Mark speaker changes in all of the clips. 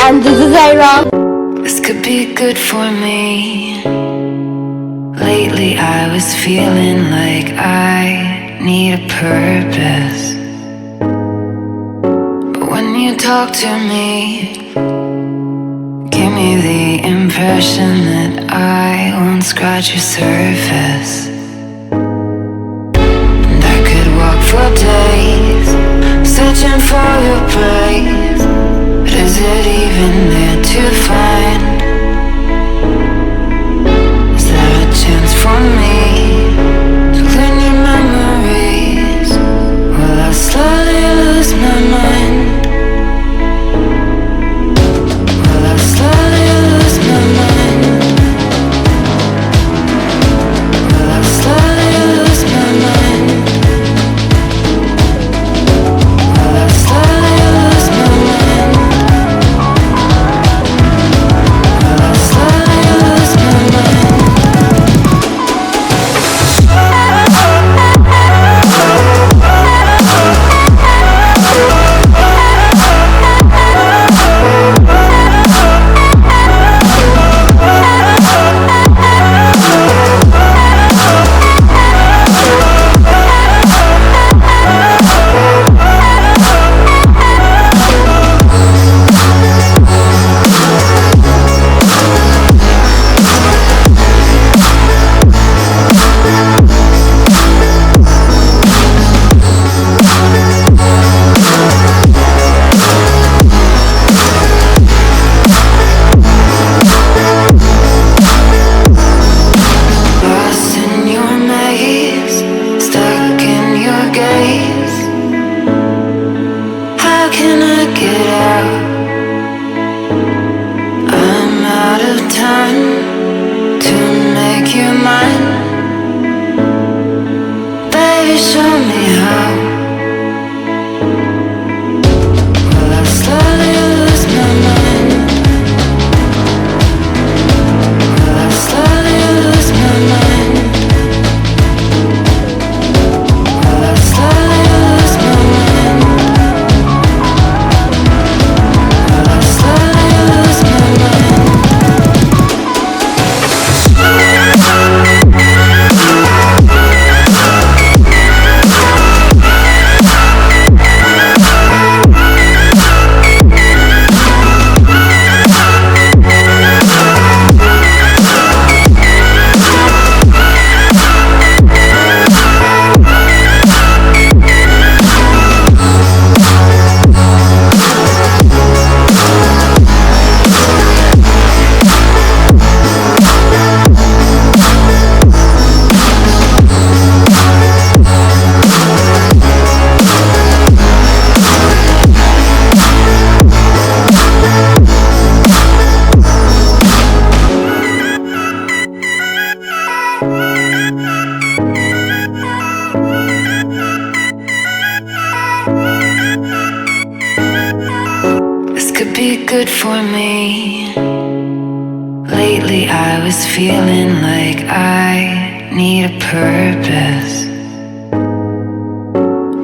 Speaker 1: and this is Ira.
Speaker 2: This could be good for me. Lately I was feeling like I need a purpose. But when you talk to me, give me the impression that I won't scratch your surface. And I could walk for days, searching for your praise. But is it even there to find? Is there a chance for me to clean your memories? Will I slowly lose my mind? Will I slowly lose my mind? Will I slowly lose my mind? Will I slowly lose my mind? Will I slowly lose my mind? Lost in your maze, stuck in your gaze. How can I get out? I'm out of time to make you mine. Baby, show me how. Will I slowly lose my mind? Will I slowly lose my mind? Will I slowly lose my mind? Will I slowly lose my mind? This could be good for me. Lately I was feeling like I need a purpose.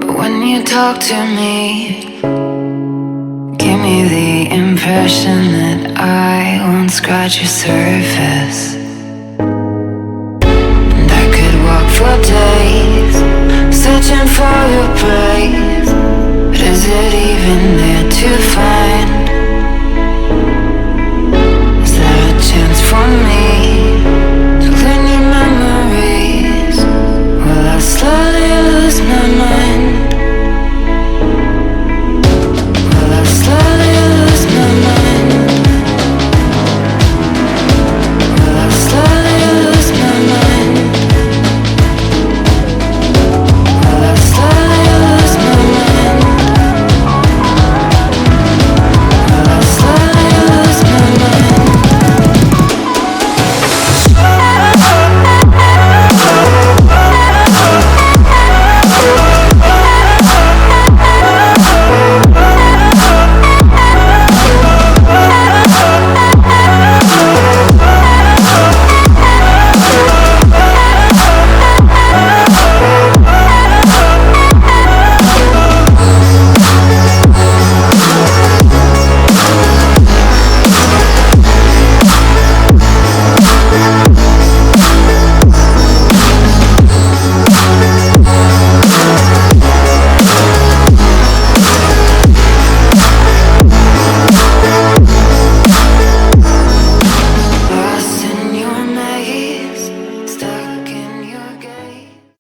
Speaker 2: But when you talk to me, give me the impression that I won't scratch your surface. And I could walk for days, searching for your praise. But is it